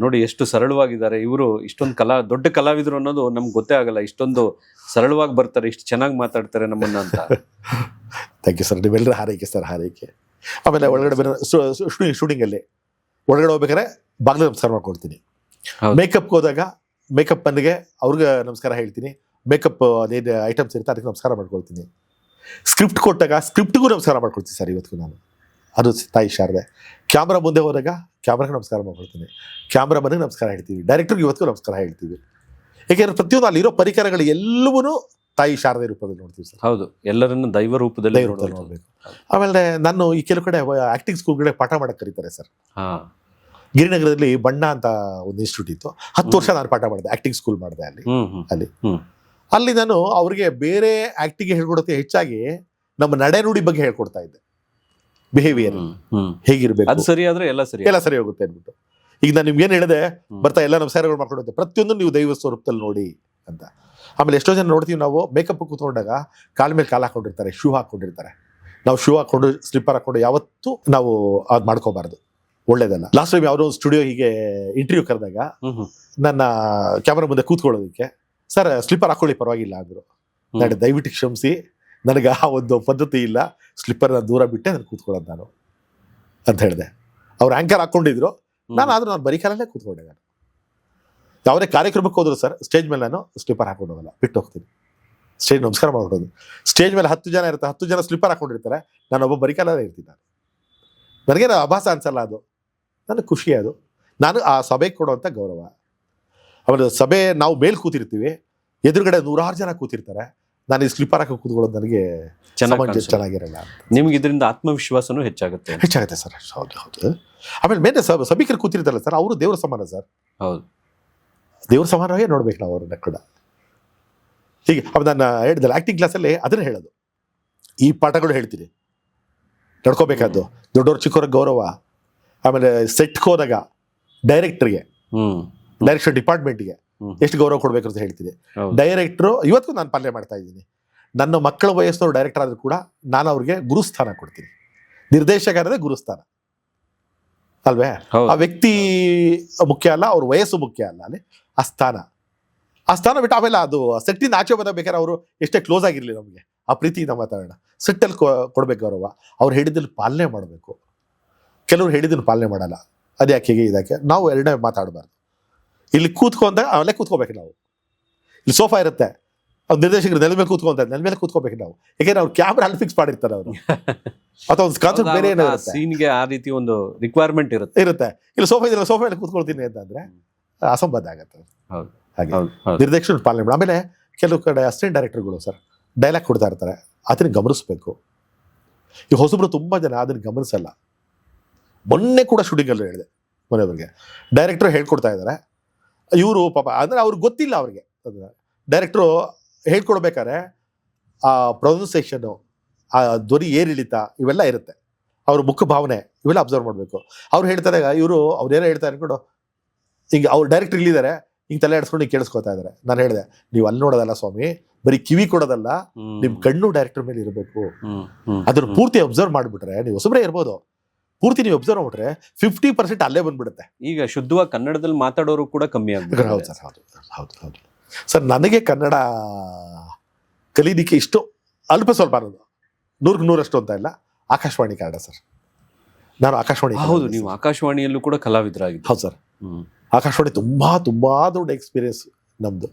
ನೋಡಿ ಎಷ್ಟು ಸರಳವಾಗಿದ್ದಾರೆ ಇವರು, ಇಷ್ಟೊಂದು ದೊಡ್ಡ ಕಲಾವಿದರು ಅನ್ನೋದು ನಮ್ಗೆ ಗೊತ್ತೇ ಆಗಲ್ಲ, ಇಷ್ಟೊಂದು ಸರಳವಾಗಿ ಬರ್ತಾರೆ, ಇಷ್ಟು ಚೆನ್ನಾಗಿ ಮಾತಾಡ್ತಾರೆ ನಮ್ಮನ್ನ ಅಂತ. ಥ್ಯಾಂಕ್ ಯು ಸರ್, ನೀವೆಲ್ಲರೂ ಹಾರೈಕೆ ಸರ್, ಹಾರೈಕೆ. ಆಮೇಲೆ ಒಳಗಡೆ ಬೇರೆ ಶೂಟಿಂಗ್ ಅಲ್ಲಿ ಒಳಗಡೆ ಹೋಗ್ಬೇಕಾದ್ರೆ ಬಾಗಿಲು ನಮಸ್ಕಾರ ಮಾಡ್ಕೊಳ್ತೀನಿ. ಮೇಕಪ್ಗೆ ಹೋದಾಗ ಮೇಕಪ್ ಮನೆಗೆ ಅವ್ರಿಗೆ ನಮಸ್ಕಾರ ಹೇಳ್ತೀನಿ. ಮೇಕಪ್ ಅದೇನು ಐಟಮ್ಸ್ ಇರುತ್ತೆ ಅದಕ್ಕೆ ನಮಸ್ಕಾರ ಮಾಡ್ಕೊಳ್ತೀನಿ. ಸ್ಕ್ರಿಪ್ಟ್ ಕೊಟ್ಟಾಗ ಸ್ಕ್ರಿಪ್ಟ್ಗೂ ನಮಸ್ಕಾರ ಮಾಡ್ಕೊಳ್ತೀನಿ ಸರ್ ಇವತ್ತು ನಾನು, ಅದು ತಾಯಿ ಶಾರದೆ. ಕ್ಯಾಮ್ರಾ ಮುಂದೆ ಹೋದಾಗ ಕ್ಯಾಮ್ರಾಗೆ ನಮಸ್ಕಾರ ಮಾಡ್ಕೊಳ್ತೀನಿ, ಕ್ಯಾಮ್ರಾ ಮನೆಗೆ ನಮಸ್ಕಾರ ಹೇಳ್ತೀವಿ, ಡೈರೆಕ್ಟರ್ಗೆ ಇವತ್ತಿಗೂ ನಮಸ್ಕಾರ ಹೇಳ್ತೀವಿ. ಯಾಕೆಂದ್ರೆ ಪ್ರತಿಯೊಂದು ಅಲ್ಲಿರೋ ಪರಿಕರಗಳು ಎಲ್ಲವೂ ತಾಯಿ ಶಾರದೆ ರೂಪದಲ್ಲಿ ನೋಡ್ತೀವಿ ಸರ್. ಹೌದು, ಎಲ್ಲರನ್ನು ದೈವ ರೂಪದಲ್ಲಿ ನೋಡ್ಬೇಕು. ಆಮೇಲೆ ನಾನು ಈ ಕೆಲವು ಕಡೆ ಆಕ್ಟಿಂಗ್ ಸ್ಕೂಲ್ಗಳೇ ಪಾಠ ಮಾಡಕ್ಕೆ ಕರೀತಾರೆ ಸರ್. ಗಿರಿನಗರದಲ್ಲಿ ಬಣ್ಣ ಅಂತ ಒಂದು ಇನ್ಸ್ಟಿಟ್ಯೂಟ್ ಇತ್ತು, 10 ವರ್ಷ ನಾನು ಪಾಠ ಮಾಡಿದೆ, ಆಕ್ಟಿಂಗ್ ಸ್ಕೂಲ್ ಮಾಡಿದೆ ಅಲ್ಲಿ ನಾನು ಅವ್ರಿಗೆ ಬೇರೆ ಆಕ್ಟಿಂಗ್ ಹೇಳ್ಕೊಡೋಕೆ ಹೆಚ್ಚಾಗಿ ನಮ್ಮ ನಡೆನುಡಿ ಬಗ್ಗೆ ಹೇಳ್ಕೊಡ್ತಾ ಇದ್ದೆ. ಬಿಹೇವಿಯರ್ ಹೇಗಿರ್ಬೇಕು, ಅದು ಸರಿ ಆದ್ರೆ ಎಲ್ಲ ಸರಿ ಹೋಗುತ್ತೆ ಅಂದ್ಬಿಟ್ಟು. ಈಗ ನಾನು ನಿಮ್ಗೆ ಏನ್ ಹೇಳಿದೆ, ಬರ್ತಾ ಎಲ್ಲ ನಮಸ್ಕಾರಗಳು ಮಾಡ್ಕೊಡುತ್ತೆ, ಪ್ರತಿಯೊಂದು ನೀವು ದೈವ ಸ್ವರೂಪದಲ್ಲಿ ನೋಡಿ ಅಂತ. ಆಮೇಲೆ ಎಷ್ಟೋ ಜನ ನೋಡ್ತೀವಿ ನಾವು ಮೇಕಪ್ ಕೂತ್ಕೊಂಡಾಗ ಕಾಲ ಮೇಲೆ ಕಾಲು ಹಾಕೊಂಡಿರ್ತಾರೆ, ಶೂ ಹಾಕೊಂಡಿರ್ತಾರೆ. ನಾವು ಶೂ ಹಾಕೊಂಡು ಸ್ಲಿಪ್ಪರ್ ಹಾಕೊಂಡು ಯಾವತ್ತೂ ನಾವು ಅದು ಮಾಡ್ಕೋಬಾರ್ದು, ಒಳ್ಳೇದಲ್ಲ. ಲಾಸ್ಟ್ ಟೈಮ್ ಯಾವುದೋ ಒಂದು ಸ್ಟುಡಿಯೋ ಹೀಗೆ ಇಂಟರ್ವ್ಯೂ ಕರೆದಾಗ ನನ್ನ ಕ್ಯಾಮ್ರಾ ಮುಂದೆ ಕೂತ್ಕೊಳ್ಳೋದಕ್ಕೆ, ಸರ್ ಸ್ಲಿಪ್ಪರ್ ಹಾಕೊಳ್ಳಿ ಪರವಾಗಿಲ್ಲ ಅಂದರು. ನಾನು ದಯವಿಟ್ಟು ಕ್ಷಮಿಸಿ, ನನಗೆ ಆ ಒಂದು ಪದ್ಧತಿ ಇಲ್ಲ, ಸ್ಲಿಪ್ಪರ್ನ ದೂರ ಬಿಟ್ಟೆ ನಾನು ಕೂತ್ಕೊಳ್ಳೋದು ನಾನು ಅಂತ ಹೇಳಿದೆ. ಅವ್ರು ಆ್ಯಂಕರ್ ಹಾಕ್ಕೊಂಡಿದ್ರು, ನಾನು ಬರೀ ಕಾಲಲ್ಲೇ ಕೂತ್ಕೊಂಡೆ. ನಾನು ಯಾವುದೇ ಕಾರ್ಯಕ್ರಮಕ್ಕೆ ಹೋದ್ರು ಸರ್, ಸ್ಟೇಜ್ ಮೇಲೆ ನಾನು ಸ್ಲಿಪ್ಪರ್ ಹಾಕೊಂಡು ಹೋಗಲ್ಲ, ಬಿಟ್ಟು ಹೋಗ್ತೀನಿ. ಸ್ಟೇಜ್ ನಮಸ್ಕಾರ ಮಾಡ್ಬಿಡೋದು. ಸ್ಟೇಜ್ ಮೇಲೆ 10 ಜನ ಇರ್ತಾರೆ, 10 ಜನ ಸ್ಲಿಪ್ಪರ್ ಹಾಕೊಂಡಿರ್ತಾರೆ, ನಾನು ಒಬ್ಬ ಬರೀ ಕಾಲಲ್ಲೇ ಇರ್ತೀನಿ. ನನಗೇನು ಅಭಾಸ ಅನ್ಸಲ್ಲ, ಅದು ನನಗೆ ಖುಷಿ. ಅದು ನಾನು ಆ ಸಭೆಗೆ ಕೊಡುವಂಥ ಗೌರವ. ಆಮೇಲೆ ಸಭೆ ನಾವು ಮೇಲ್ ಕೂತಿರ್ತೀವಿ, ಎದುರುಗಡೆ 100 ಜನ ಕೂತಿರ್ತಾರೆ, ನಾನು ಈ ಸ್ಲಿಪ್ಪರ್ ಹಾಕಿ ಕೂತ್ಕೊಳ್ಳೋದು ನನಗೆ ಚೆನ್ನಾಗಿರಲ್ಲ. ನಿಮ್ಗೆ ಇದರಿಂದ ಆತ್ಮವಿಶ್ವಾಸನೂ ಹೆಚ್ಚಾಗುತ್ತೆ ಸರ್. ಹೌದು. ಆಮೇಲೆ ಮೇಲೆ ಸಭಿಕರು ಕೂತಿರ್ತಾರಲ್ಲ ಸರ್, ಅವರು ದೇವ್ರ ಸಮಾನ ಸರ್. ಹೌದು, ದೇವ್ರ ಸಮಾನವೇ ನೋಡ್ಬೇಕು ನಾವು ಅವ್ರನ್ನ ಕೂಡ. ಹೀಗೆ ನಾನು ಹೇಳಿದಲ್ಲ, ಆಕ್ಟಿಂಗ್ ಕ್ಲಾಸಲ್ಲಿ ಅದನ್ನೇ ಹೇಳೋದು, ಈ ಪಾಠಗಳು ಹೇಳ್ತೀನಿ, ನಡ್ಕೋಬೇಕಾದ್ದು ದೊಡ್ಡವ್ರ ಚಿಕ್ಕವ್ರ ಗೌರವ. ಆಮೇಲೆ ಸೆಟ್ಗೆ ಹೋದಾಗ ಡೈರೆಕ್ಟರ್ಗೆ, ಡೈರೆಕ್ಷನ್ ಡಿಪಾರ್ಟ್ಮೆಂಟ್ಗೆ ಎಷ್ಟು ಗೌರವ ಕೊಡ್ಬೇಕು ಅಂತ ಹೇಳ್ತೀನಿ. ಡೈರೆಕ್ಟ್ರು ಇವತ್ತು ನಾನು ಪಾಲನೆ ಮಾಡ್ತಾ ಇದ್ದೀನಿ. ನನ್ನ ಮಕ್ಕಳ ವಯಸ್ಸಿನವ್ರು ಡೈರೆಕ್ಟರ್ ಆದ್ರೂ ಕೂಡ ನಾನು ಅವ್ರಿಗೆ ಗುರುಸ್ಥಾನ ಕೊಡ್ತೀನಿ. ನಿರ್ದೇಶಕರದೇ ಗುರುಸ್ಥಾನ ಅಲ್ವೇ? ಆ ವ್ಯಕ್ತಿ ಮುಖ್ಯ ಅಲ್ಲ, ಅವ್ರ ವಯಸ್ಸು ಮುಖ್ಯ ಅಲ್ಲ, ಅಲ್ಲಿ ಆ ಸ್ಥಾನ ಬಿಟ್ಟು ಆಮೇಲೆ ಅದು ಸೆಟ್ಟಿಂದ ಆಚೆ ಬಂದಾಗ ಅವರು ಎಷ್ಟೇ ಕ್ಲೋಸ್ ಆಗಿರಲಿ, ನಮಗೆ ಆ ಪ್ರೀತಿಯಿಂದ ಮಾತಾಡೋಣ. ಸೆಟ್ಟಲ್ಲಿ ಕೊಡ್ಬೇಕು ಗೌರವ. ಅವ್ರು ಹೇಳಿದಲ್ಲಿ ಪಾಲನೆ ಮಾಡಬೇಕು. ಕೆಲವ್ರು ಹೇಳಿದ್ದನ್ನು ಪಾಲನೆ ಮಾಡಲ್ಲ, ಅದು ಯಾಕೆ ಹೀಗೆ ಇದಕ್ಕೆ ನಾವು ಎರಡನೇ ಮಾತಾಡಬಾರ್ದು. ಇಲ್ಲಿ ಕೂತ್ಕೊಂಡಾಗ ಅಲ್ಲೇ ಕೂತ್ಕೋಬೇಕು ನಾವು. ಇಲ್ಲಿ ಸೋಫಾ ಇರುತ್ತೆ, ಅವ್ರು ನಿರ್ದೇಶಕರು ನೆಲ ಮೇಲೆ ಕೂತ್ಕೊಂತಾರೆ, ನೆಲ ಮೇಲೆ ಕೂತ್ಕೋಬೇಕು ನಾವು. ಯಾಕೆಂದ್ರೆ ಅವ್ರು ಕ್ಯಾಮ್ರಾ ಅಲ್ಲಿ ಫಿಕ್ಸ್ ಮಾಡಿರ್ತಾರೆ ಅವರು, ಅಥವಾ ಒಂದು ಕಾನ್ಸೆಪ್ಟ್ ಬೇರೆ ಏನೋ ಇರುತ್ತೆ, ಸೀನ್ಗೆ ಆ ರೀತಿ ಒಂದು ರಿಕ್ವೈರ್ಮೆಂಟ್ ಇರುತ್ತೆ. ಇಲ್ಲಿ ಸೋಫಾ ಮೇಲೆ ಕೂತ್ಕೊಳ್ತೀನಿ ಅಂತಂದ್ರೆ ಅಸಂಬದ್ಧ ಆಗತ್ತೆ. ಹಾಗೆ ನಿರ್ದೇಶಕರು ಪಾಲನೆ ಮಾಡಿ. ಆಮೇಲೆ ಕೆಲವು ಕಡೆ ಅಸಿಸ್ಟೆಂಟ್ ಡೈರೆಕ್ಟರ್ಗಳು ಸರ್ ಡೈಲಾಗ್ ಕೊಡ್ತಾ ಇರ್ತಾರೆ, ಅದನ್ನ ಗಮನಿಸ್ಬೇಕು. ಈ ಹೊಸಬ್ರು ತುಂಬಾ ಜನ ಅದನ್ನ ಗಮನಿಸಲ್ಲ. ಮೊನ್ನೆ ಕೂಡ ಶೂಟಿಂಗಲ್ಲೂ ಹೇಳಿದೆ, ಮನೆಯವ್ರಿಗೆ ಡೈರೆಕ್ಟರ್ ಹೇಳ್ಕೊಡ್ತಾ ಇದ್ದಾರೆ, ಇವರು ಪಾಪ ಅಂದ್ರೆ ಅವ್ರಿಗೆ ಗೊತ್ತಿಲ್ಲ. ಅವ್ರಿಗೆ ಡೈರೆಕ್ಟ್ರು ಹೇಳ್ಕೊಡ್ಬೇಕಾದ್ರೆ ಆ ಪ್ರೊನೌನ್ಸಿಯೇಷನು, ಆ ಧ್ವನಿ ಏರಿಳಿತ ಇವೆಲ್ಲ ಇರುತ್ತೆ, ಅವ್ರ ಮುಖ ಭಾವನೆ ಇವೆಲ್ಲ ಅಬ್ಸರ್ವ್ ಮಾಡಬೇಕು. ಅವ್ರು ಹೇಳ್ತಾರೆ, ಅವ್ರೇನೋ ಹೇಳ್ತಾರೆ ಅನ್ಕೊಂಡು ಈಗ ಅವ್ರು ಡೈರೆಕ್ಟರ್ ಇಲ್ಲಿದ್ದಾರೆ, ಹಿಂಗೆ ತಲೆ ಆಡಿಸ್ಕೊಂಡು ಕೇಳಿಸ್ಕೊತಾ ಇದಾರೆ. ನಾನು ಹೇಳಿದೆ, ನೀವು ಅಲ್ಲಿ ನೋಡೋದಲ್ಲ ಸ್ವಾಮಿ, ಬರೀ ಕಿವಿ ಕೊಡೋದಲ್ಲ, ನಿಮ್ ಕಣ್ಣು ಡೈರೆಕ್ಟರ್ ಮೇಲೆ ಇರಬೇಕು. ಅದನ್ನ ಪೂರ್ತಿ ಅಬ್ಸರ್ವ್ ಮಾಡ್ಬಿಟ್ರೆ, ನೀವು ಹೊಸಬ್ರೇ ಇರ್ಬೋದು, ಪೂರ್ತಿ ನೀವು ಅಬ್ಸರ್ವ್ ಮಾಡ್ಬಿಟ್ರೆ 50% ಅಲ್ಲೇ ಬಂದ್ಬಿಡುತ್ತೆ. ಈಗ ಶುದ್ಧವಾಗಿ ಕನ್ನಡದಲ್ಲಿ ಮಾತಾಡೋರು ಕೂಡ ಕಮ್ಮಿ ಆಗ್ಬಿಟ್ಟು. ಹೌದು ಸರ್, ಹೌದು ಸರ್. ನನಗೆ ಕನ್ನಡ ಕಲೀಲಿಕ್ಕೆ ಇಷ್ಟು ಅಲ್ಪ ಸ್ವಲ್ಪ ಅನ್ನೋದು 100% ಅಂತ ಇಲ್ಲ. ಆಕಾಶವಾಣಿ ಕನ್ನಡ ಸರ್, ನಾನು ಆಕಾಶವಾಣಿ. ಹೌದು, ನೀವು ಆಕಾಶವಾಣಿಯಲ್ಲೂ ಕೂಡ ಕಲಾವಿದರಾಗಿದ್ದು. ಹೌದು ಸರ್. ಆಕಾಶವಾಣಿ ತುಂಬಾ ದೊಡ್ಡ ಎಕ್ಸ್ಪೀರಿಯನ್ಸ್ ನಮ್ದು.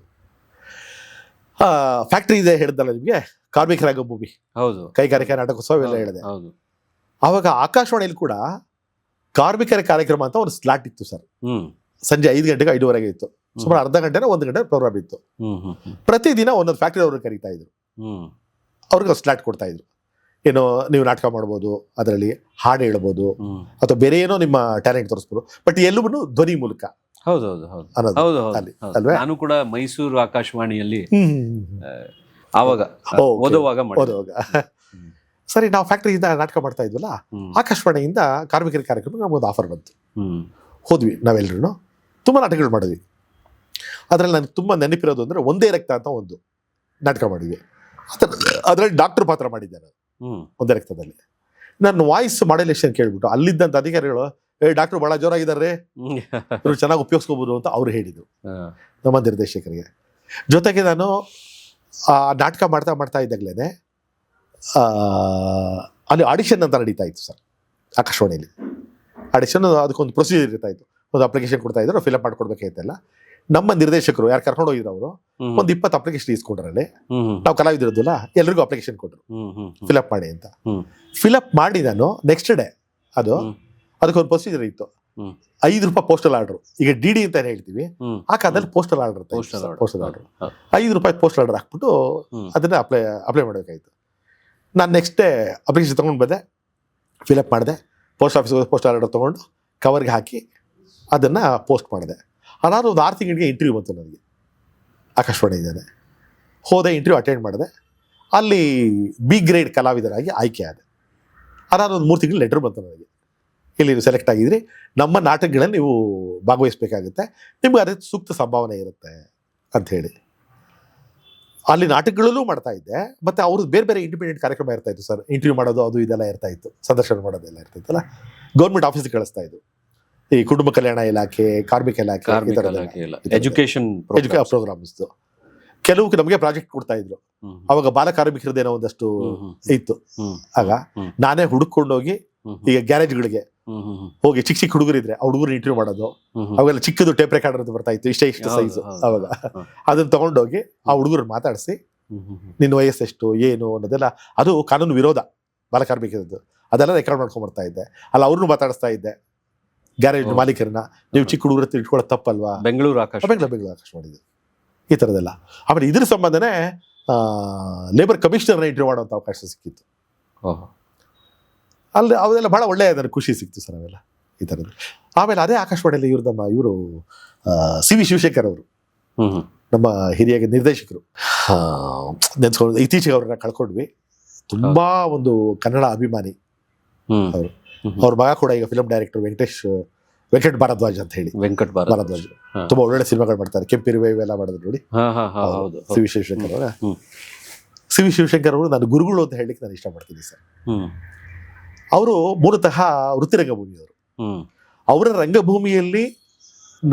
ಫ್ಯಾಕ್ಟ್ರಿ ಇದೆ ಹೇಳಿದಲ್ಲ ನಿಮ್ಗೆ, ಕಾರ್ಮಿಕರಾಗ ಮೂವಿ, ಹೌದು, ಕೈಗಾರಿಕಾ ನಾಟಕೋತ್ಸವ ಎಲ್ಲ ಹೇಳಿದೆ. ಹೌದು. ಅವಾಗ ಆಕಾಶವಾಣಿಯಲ್ಲಿ ಕೂಡ ಕಾರ್ಮಿಕರ ಕಾರ್ಯಕ್ರಮ ಅಂತ ಒಂದು ಸ್ಲಾಟ್ ಇತ್ತು ಸರ್. ಸಂಜೆ 5 ಗಂಟೆಗೆ 5:30 ಇತ್ತು. ಸುಮಾರು ಅರ್ಧ ಗಂಟೆನ 1 ಗಂಟೆ ಪ್ರೋಗ್ರಾಮ್ ಇತ್ತು. ಪ್ರತಿದಿನ ಒಂದೊಂದು ಫ್ಯಾಕ್ಟ್ರಿ ಅವ್ರಿಗೆ ಕರೀತಾ ಇದ್ರು, ಅವ್ರಿಗೆ ಸ್ಲಾಟ್ ಕೊಡ್ತಾ ಇದ್ರು. ಏನೋ ನೀವು ನಾಟಕ ಮಾಡ್ಬೋದು, ಅದರಲ್ಲಿ ಹಾಡು ಹೇಳ್ಬೋದು, ಅಥವಾ ಬೇರೆ ಏನೋ ನಿಮ್ಮ ಟ್ಯಾಲೆಂಟ್ ತೋರಿಸ್ಬೋದು, ಬಟ್ ಎಲ್ಲವನ್ನೂ ಧ್ವನಿ ಮೂಲಕ. ನಾನು ಕೂಡ ಮೈಸೂರು ಆಕಾಶವಾಣಿಯಲ್ಲಿ ಆವಾಗ ಓದುವಾಗ ಸರಿ, ನಾವು ಫ್ಯಾಕ್ಟ್ರಿಯಿಂದ ನಾಟಕ ಮಾಡ್ತಾ ಇದ್ವಲ್ಲ, ಆಕಾಶವಾಣಿಯಿಂದ ಕಾರ್ಮಿಕರ ಕಾರ್ಯಕ್ರಮ ನಮಗೊಂದು ಆಫರ್ ಬಂತು. ಹೋದ್ವಿ ನಾವೆಲ್ಲರೂ, ತುಂಬ ನಾಟಕಗಳು ಮಾಡಿದ್ವಿ. ಅದರಲ್ಲಿ ನನಗೆ ತುಂಬ ನೆನಪಿರೋದು ಅಂದರೆ ಒಂದೇ ರಕ್ತ ಅಂತ ಒಂದು ನಾಟಕ ಮಾಡಿದ್ವಿ. ಅದರಲ್ಲಿ ಡಾಕ್ಟರ್ ಪಾತ್ರ ಮಾಡಿದ್ದೆ ನಾನು ಒಂದೇ ರಕ್ತದಲ್ಲಿ. ನನ್ನ ವಾಯ್ಸ್ ಮಾಡ್ಯುಲೇಷನ್ ಕೇಳ್ಬಿಟ್ಟು ಅಲ್ಲಿದ್ದಂಥ ಅಧಿಕಾರಿಗಳು, ಡಾಕ್ಟ್ರು ಭಾಳ ಜೋರಾಗಿದ್ದಾರೆ, ಇವ್ರು ಚೆನ್ನಾಗಿ ಉಪಯೋಗಿಸ್ಕೋಬೋದು ಅಂತ ಅವ್ರು ಹೇಳಿದರು ನಮ್ಮ ನಿರ್ದೇಶಕರಿಗೆ. ಜೊತೆಗೆ ನಾನು ಆ ನಾಟಕ ಮಾಡ್ತಾ ಇದ್ದಾಗಲೇ ಅಲ್ಲಿ ಆಡಿಷನ್ ಅಂತ ನಡೀತಾ ಇತ್ತು ಸರ್ ಆಕಾಶವಾಣಿಯಲ್ಲಿ. ಆಡಿಷನ್ ಅದಕ್ಕೊಂದು ಪ್ರೊಸೀಜರ್ ಇರ್ತಾ ಇತ್ತು. ಒಂದು ಅಪ್ಲಿಕೇಶನ್ ಕೊಡ್ತಾ ಇದ್ರು, ಫಿಲಪ್ ಮಾಡ್ಕೊಡ್ಬೇಕಾಯ್ತಲ್ಲ. ನಮ್ಮ ನಿರ್ದೇಶಕರು ಯಾರು ಕರ್ಕೊಂಡು ಹೋಗಿದ್ರು ಅವರು ಒಂದು 20 ಅಪ್ಲಿಕೇಶನ್ ಇಸ್ಕೊಂಡ್ರಲ್ಲಿ, ನಾವು ಕಲಾವಿದಿರೋದಿಲ್ಲ, ಎಲ್ರಿಗೂ ಅಪ್ಲಿಕೇಶನ್ ಕೊಟ್ಟರು ಫಿಲಪ್ ಮಾಡಿ ಅಂತ. ಫಿಲಪ್ ಮಾಡಿ ನಾನು ನೆಕ್ಸ್ಟ್ ಡೇ ಅದಕ್ಕೊಂದು ಪ್ರೊಸೀಜರ್ ಇತ್ತು. ₹5 ಪೋಸ್ಟಲ್ ಆರ್ಡರ್. ಈಗ DD ಅಂತ ಹೇಳ್ತೀವಿ, ಆ ಕಾಲದಲ್ಲಿ postal order postal order ₹5 postal order ಹಾಕ್ಬಿಟ್ಟು ಅದನ್ನ ಅಪ್ಲೈ ಮಾಡಬೇಕಾಯ್ತು. ನಾನು ನೆಕ್ಸ್ಟ್ ಡೇ ಅಪ್ಲಿಕೇಶನ್ ತೊಗೊಂಡು ಬಂದೆ, ಫಿಲಪ್ ಮಾಡಿದೆ, ಪೋಸ್ಟ್ ಆಫೀಸ್ಗೆ ಪೋಸ್ಟಲ್ ಆರ್ಡರ್ ತೊಗೊಂಡು ಕವರ್ಗೆ ಹಾಕಿ ಅದನ್ನು ಪೋಸ್ಟ್ ಮಾಡಿದೆ. ಅದಾದ ಒಂದು 6 ತಿಂಗಳಿಗೆ ಇಂಟರ್ವ್ಯೂ ಬಂತು ನನಗೆ ಆಕಾಶವಾಣಿಯಿಂದಾನೆ. ಹೋದೆ, ಇಂಟರ್ವ್ಯೂ ಅಟೆಂಡ್ ಮಾಡಿದೆ, ಅಲ್ಲಿ B ಗ್ರೇಡ್ ಕಲಾವಿದರಾಗಿ ಆಯ್ಕೆ ಆದೆ. ಅದಾದ ಒಂದು 3 ತಿಂಗಳು ಲೆಟರ್ ಬಂತು ನನಗೆ, ಇಲ್ಲಿ ನೀವು ಸೆಲೆಕ್ಟ್ ಆಗಿದ್ರಿ, ನಮ್ಮ ನಾಟಕಗಳಲ್ಲಿ ನೀವು ಭಾಗವಹಿಸಬೇಕಾಗುತ್ತೆ, ನಿಮ್ಗೆ ಅದಕ್ಕೆ ಸೂಕ್ತ ಸಂಭಾವನೆ ಇರುತ್ತೆ ಅಂಥೇಳಿ. ಅಲ್ಲಿ ನಾಟಕಗಳಲ್ಲೂ ಮಾಡ್ತಾ ಇದ್ದೆ, ಮತ್ತು ಅವ್ರದ್ದು ಬೇರೆ ಇಂಡಿಪೆಂಡೆಂಟ್ ಕಾರ್ಯಕ್ರಮ ಇರ್ತಾ ಇತ್ತು ಸರ್. ಇಂಟರ್ವ್ಯೂ ಮಾಡೋದು ಅದು ಇದೆಲ್ಲ ಇರ್ತಾ ಇತ್ತು, ಸಂದರ್ಶನ ಮಾಡೋದೆಲ್ಲ ಇರ್ತಾಯಿತ್ತಲ್ಲ. ಗೌರ್ಮೆಂಟ್ ಆಫೀಸ್ಗೆ ಕಳಿಸ್ತಾ ಇದ್ದು, ಈ ಕುಟುಂಬ ಕಲ್ಯಾಣ ಇಲಾಖೆ, ಕಾರ್ಮಿಕ ಇಲಾಖೆ, ಎಜುಕೇಶನ್ ಪ್ರೋಗ್ರಾಮ್ಸ್. ಕೆಲವು ನಮಗೆ ಪ್ರಾಜೆಕ್ಟ್ ಕೊಡ್ತಾ ಇದ್ರು. ಅವಾಗ ಬಾಲ ಕಾರ್ಮಿಕರದೇನೋ ಒಂದಷ್ಟು ಇತ್ತು. ಆಗ ನಾನೇ ಹುಡುಕೊಂಡೋಗಿ, ಈಗ ಗ್ಯಾರೇಜ್ಗಳಿಗೆ ಹೋಗಿ ಚಿಕ್ಕ ಹುಡುಗರಿದ್ರೆ ಆ ಹುಡುಗರು ಇಂಟರ್ವ್ಯೂ ಮಾಡೋದು. ಅವಾಗೆಲ್ಲ ಚಿಕ್ಕದು ಟೇಪ್ ರೆಕಾರ್ಡರ್ ಅಂತ ಬರ್ತಾ ಇತ್ತು, ಇಷ್ಟು ಸೈಜು. ಅವಾಗ ಅದನ್ನ ತಗೊಂಡೋಗಿ ಆ ಹುಡುಗರನ್ನ ಮಾತಾಡಿಸಿ, ನಿನ್ನ ವಯಸ್ಸೆಷ್ಟು ಏನು ಅನ್ನೋದೆಲ್ಲ, ಅದು ಕಾನೂನು ವಿರೋಧ ಬಾಲ ಕಾರ್ಮಿಕರದ್ದು, ಅದೆಲ್ಲ ರೆಕಾರ್ಡ್ ಮಾಡ್ಕೊಂಡ್ ಬರ್ತಾ ಇದ್ದೆ. ಅಲ್ಲ ಅವ್ರನ್ನೂ ಮಾತಾಡಿಸ್ತಾ ಇದ್ದೆ, ಗ್ಯಾರೇಜ್ ಮಾಲೀಕರನ್ನ, ನೀವು ಚಿಕ್ಕ ಹುಡುಗರ ಇಟ್ಕೊಳ್ಳೋದು ತಪ್ಪಲ್ವಾ, ಬೆಂಗಳೂರು ಆಕಾಶವಾಣಿ ಈ ಥರದ್ದೆಲ್ಲ. ಆಮೇಲೆ ಇದ್ರ ಸಂಬಂಧನೇ ಲೇಬರ್ ಕಮಿಷನರ್ನ ಇಂಟರ್ವ್ಯೂ ಮಾಡುವಂಥ ಅವಕಾಶ ಸಿಕ್ಕಿತ್ತು. ಅಲ್ಲಿ ಅವೆಲ್ಲ ಭಾಳ ಒಳ್ಳೆಯ ನನಗೆ ಖುಷಿ ಸಿಕ್ತು ಸರ್ ಅವೆಲ್ಲ ಈ ಥರದ್ದು. ಆಮೇಲೆ ಅದೇ ಆಕಾಶವಾಣಿಯಲ್ಲಿ ಇವರು CV ಶಿವಶಂಕರ್ ಅವರು, ನಮ್ಮ ಹಿರಿಯ ನಿರ್ದೇಶಕರು, ನೆನ್ಸ್ಕೊಂಡು ಇತ್ತೀಚೆಗೆ ಅವ್ರನ್ನ ಕಳ್ಕೊಂಡ್ವಿ. ತುಂಬಾ ಒಂದು ಕನ್ನಡ ಅಭಿಮಾನಿ ಅವರು. ಅವ್ರ ಮಗ ಕೂಡ ಈಗ ಫಿಲಂ ಡೈರೆಕ್ಟರ್ ವೆಂಕಟ್ ಭಾರದ್ವಾಜ್ ಅಂತ ಹೇಳಿ. ವೆಂಕಟ್ ಭಾರದ್ವಾಜ್ ತುಂಬಾ ಒಳ್ಳೊಳ್ಳೆ ಸಿನಿಮಾಗಳು ಮಾಡ್ತಾರೆ. ಕೆಂಪಿರುವೆ ಇವೆಲ್ಲ ಮಾಡಿದ್ರು ನೋಡಿ. CV ಶಿವಶಂಕರ್ ಅವರ CV ಶಿವಶಂಕರ್ ಅವರು ನನ್ನ ಗುರುಗಳು ಅಂತ ಹೇಳಲಿಕ್ಕೆ ನಾನು ಇಷ್ಟಪಡ್ತೀನಿ ಸರ್. ಅವರು ಮೂಲತಃ ವೃತ್ತಿ ರಂಗಭೂಮಿಯವರು. ಅವರ ರಂಗಭೂಮಿಯಲ್ಲಿ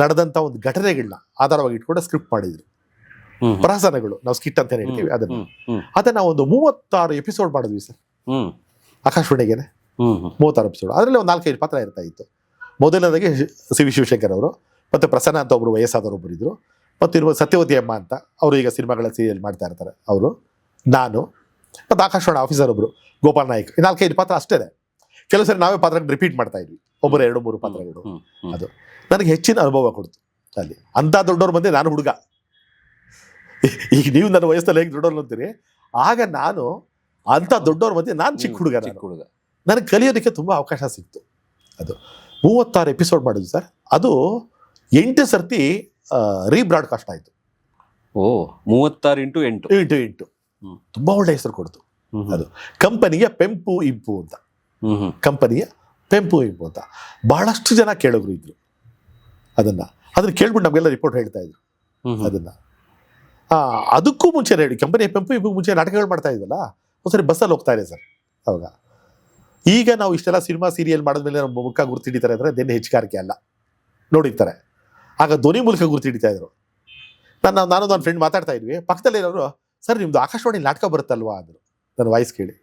ನಡೆದಂತ ಒಂದು ಘಟನೆಗಳನ್ನ ಆಧಾರವಾಗಿ ಇಟ್ಕೊಂಡು ಸ್ಕ್ರಿಪ್ಟ್ ಮಾಡಿದ್ರು. ಪ್ರಹಸನಗಳು, ನಾವು ಸ್ಕಿಟ್ ಅಂತ ಹೇಳ್ತೀವಿ, ಅದನ್ನ ಒಂದು 36 ಎಪಿಸೋಡ್ ಮಾಡಿದ್ವಿ ಸರ್ ಆಕಾಶವಾಣಿಗೆನೆ. 36 ಎಪಿಸೋಡ್. ಅದರಲ್ಲಿ ಒಂದು 4-5 ಪಾತ್ರ ಇರ್ತಾ ಇತ್ತು. ಮೊದಲನೇದಾಗಿ CV ಶಿವಶಂಕರ್ ಅವರು, ಮತ್ತೆ ಪ್ರಸನ್ನ ಅಂತ ಒಬ್ರು ವಯಸ್ಸಾದವರೊಬ್ಬರು ಇದ್ರು, ಮತ್ತು ಇರುವ ಸತ್ಯವತಿ ಅಮ್ಮ ಅಂತ ಅವರು ಈಗ ಸಿನಿಮಾಗಳ ಸೀರಿಯಲ್ ಮಾಡ್ತಾ ಇರ್ತಾರೆ ಅವರು, ನಾನು, ಮತ್ತು ಆಕಾಶವಾಣಿ ಆಫೀಸರ್ ಒಬ್ರು ಗೋಪಾಲ್ ನಾಯ್ಕ್. 4-5 ಪಾತ್ರ ಅಷ್ಟೇ. ಕೆಲವು ಸರಿ ನಾವೇ ಪಾತ್ರ ರಿಪೀಟ್ ಮಾಡ್ತಾ ಇದ್ವಿ, ಒಬ್ಬರು 2-3 ಪಾತ್ರಗಳು. ಅದು ನನಗೆ ಹೆಚ್ಚಿನ ಅನುಭವ ಕೊಡ್ತು ಅಲ್ಲಿ. ಅಂಥ ದೊಡ್ಡವ್ರ ಮಧ್ಯೆ ನಾನು ಹುಡುಗ. ಈಗ ನೀವು ನನ್ನ ವಯಸ್ಸಲ್ಲಿ ಹೇಗೆ ದೊಡ್ಡವ್ರು ಅಂತೀರಿ, ಆಗ ನಾನು ಅಂಥ ದೊಡ್ಡವ್ರ ಮಧ್ಯೆ ನಾನು ಚಿಕ್ಕ ಹುಡುಗ. ನನಗೆ ಕಲಿಯೋದಕ್ಕೆ ತುಂಬ ಅವಕಾಶ ಸಿಕ್ತು. ಅದು 36 ಎಪಿಸೋಡ್ ಮಾಡಿದ್ವಿ ಸರ್. ಅದು 8 ಸರ್ತಿ ರೀಬ್ರಾಡ್ಕಾಸ್ಟ್ ಆಯಿತು. 36x8 ತುಂಬ ಒಳ್ಳೆ ಹೆಸರು ಕೊಡ್ತು. ಅದು ಕಂಪನಿಯ ಪೆಂಪು ಇಂಪು ಅಂತ, ಕಂಪನಿಯ ಪೆಂಪು ಇಂಪು ಅಂತ ಬಹಳಷ್ಟು ಜನ ಕೇಳೋರು ಇದ್ರು ಅದನ್ನು. ಅದನ್ನ ಕೇಳ್ಬಿಟ್ಟು ನಮಗೆಲ್ಲ ರಿಪೋರ್ಟ್ ಹೇಳ್ತಾ ಇದ್ರು ಅದನ್ನ. ಅದಕ್ಕೂ ಮುಂಚೆ ಹೇಳಿ ಕಂಪನಿ ಪೆಂಪು ಮುಂಚೆ ನಾಟಕಗಳು ಮಾಡ್ತಾ ಇದ್ವಲ್ಲ, ಒಂದ್ಸರಿ ಬಸ್ಸಲ್ಲಿ ಹೋಗ್ತಾ ಇದೆ ಸರ್ ಅವಾಗ. ಈಗ ನಾವು ಇಷ್ಟೆಲ್ಲ ಸಿನಿಮಾ ಸೀರಿಯಲ್ ಮಾಡಿದ್ಮೇಲೆ ನಮ್ಮ ಮುಖ ಗುರ್ತಿಡಿತಾರೆ ಅಂದರೆ ಅದೇನು ಹೆಚ್ಚುಗಾರಿಕೆ ಅಲ್ಲ, ನೋಡಿರ್ತಾರೆ. ಆಗ ಧ್ವನಿ ಮೂಲಕ ಗುರ್ತಿಡಿತಾ ಇದ್ರು. ನಾನು ನನ್ನ ಫ್ರೆಂಡ್ ಮಾತಾಡ್ತಾ ಇದ್ವಿ, ಪಕ್ಕದಲ್ಲಿ ಇರೋರು ಸರ್ ನಿಮ್ದು ಆಕಾಶವಾಣಿ ನಾಟಕ ಬರುತ್ತಲ್ವಾ ಅಂದರು. ನನ್ನ ವಾಯ್ಸ್ ಕೇಳಿ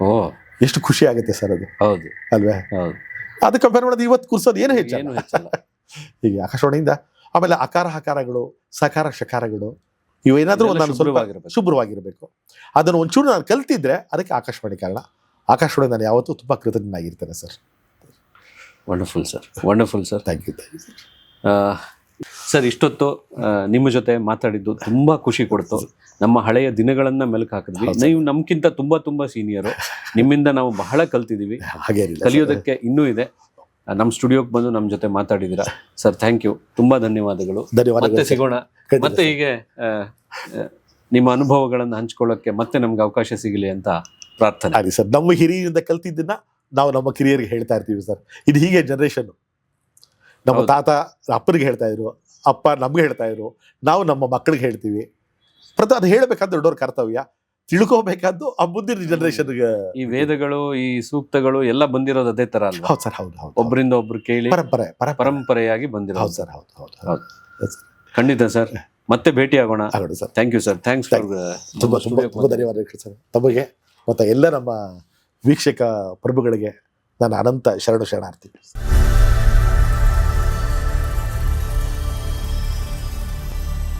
ಓ ಎಷ್ಟು ಖುಷಿ ಆಗುತ್ತೆ ಸರ್ ಅದು, ಹೌದು ಅಲ್ವೇ? ಹೌದು. ಅದು ಕಂಪೇರ್ ಮಾಡೋದು ಇವತ್ತು ಕೂರ್ಸೋದು ಏನು ಹೆಚ್ಚಲ್ಲ ಹೆಚ್ಚಲ್ಲ. ಹೀಗೆ ಆಕಾಶವಾಣಿಯಿಂದ ಆಮೇಲೆ ಅಕಾರ ಹಕಾರಗಳು, ಸಕಾರ ಶಕಾರಗಳು ಇವೇನಾದ್ರೂ ಒಂದು ನಾನು ಸ್ವಲ್ಪ ಶುಭ್ರವಾಗಿರಬೇಕು. ಅದನ್ನು ಒಂಚೂರು ನಾನು ಕಲ್ತಿದ್ರೆ ಅದಕ್ಕೆ ಆಕಾಶವಾಣಿ ಕಾರಣ. ಆಕಾಶವಾಣಿ ನಾನು ಯಾವತ್ತೂ ತುಂಬ ಕೃತಜ್ಞನಾಗಿರ್ತೇನೆ sir. Wonderful sir, wonderful sir. Thank you sir. Sir ಇಷ್ಟೊತ್ತು ನಿಮ್ಮ ಜೊತೆ ಮಾತಾಡಿದ್ದು ತುಂಬಾ ಖುಷಿ ಕೊಡ್ತು. ನಮ್ಮ ಹಳೆಯ ದಿನಗಳನ್ನ ಮೆಲುಕು ಹಾಕಿದ್ವಿ. ನೀವು ನಮ್ಗಿಂತ ತುಂಬಾ ಸೀನಿಯರು, ನಿಮ್ಮಿಂದ ನಾವು ಬಹಳ ಕಲ್ತಿದೀವಿ. ಕಲಿಯೋದಕ್ಕೆ ಇನ್ನೂ ಇದೆ. ನಮ್ಮ ಸ್ಟುಡಿಯೋಗೆ ಬಂದು ನಮ್ಮ ಜೊತೆ ಮಾತಾಡಿದ್ದೀರಾ ಸರ್, ಥ್ಯಾಂಕ್ ಯು, ತುಂಬಾ ಧನ್ಯವಾದಗಳು. ಮತ್ತೆ ಸಿಗೋಣ. ಮತ್ತೆ ಹೀಗೆ ನಿಮ್ಮ ಅನುಭವಗಳನ್ನು ಹಂಚ್ಕೊಳ್ಳೋಕ್ಕೆ ಮತ್ತೆ ನಮ್ಗೆ ಅವಕಾಶ ಸಿಗಲಿ ಅಂತ ಪ್ರಾರ್ಥನೆ. ಸರಿ ಸರ್, ನಮ್ಮ ಹಿರಿಯರಿಂದ ಕಲ್ತಿದ್ದನ್ನ ನಾವು ನಮ್ಮ ಕಿರಿಯರಿಗೆ ಹೇಳ್ತಾ ಇರ್ತೀವಿ ಸರ್. ಇದು ಹೀಗೆ ಜನರೇಷನ್. ನಮ್ಮ ತಾತ ಅಪ್ಪನಿಗೆ ಹೇಳ್ತಾ ಇದ್ರು, ಅಪ್ಪ ನಮ್ಗೆ ಹೇಳ್ತಾ ಇದ್ರು, ನಾವು ನಮ್ಮ ಮಕ್ಕಳಿಗೆ ಹೇಳ್ತೀವಿ. ಅದು ಹೇಳಬೇಕಾದ ದೊಡ್ಡವ್ರ ಕರ್ತವ್ಯ, ತಿಳ್ಕೋಬೇಕಾದ್ದು ಆ ಮುಂದಿನ ಜನರೇಷನ್ಗೆ. ಈ ವೇದಗಳು, ಈ ಸೂಕ್ತಗಳು ಎಲ್ಲ ಬಂದಿರೋದು ಅದೇ ತರ ಅಲ್ವಾ? ಹೌದು ಸರ್, ಹೌದು ಹೌದು. ಒಬ್ಬರಿಂದ ಒಬ್ರು ಕೇಳಿ ಪರಂಪರೆಯಾಗಿ ಬಂದಿರೋದು. ಹೌದು ಸರ್, ಹೌದು ಹೌದು ಹೌದು. ಖಂಡಿತ ಸರ್, ಮತ್ತೆ ಭೇಟಿ ಆಗೋಣ. Sir, thank you sir. Thanks for ತುಂಬ ಧನ್ಯವಾದಗಳು ಸರ್ ತಮಗೆ ಮತ್ತು ಎಲ್ಲ ನಮ್ಮ ವೀಕ್ಷಕ ಪ್ರಭುಗಳಿಗೆ ನಾನು ಅನಂತ ಶರಣಾರ್ಥಿ.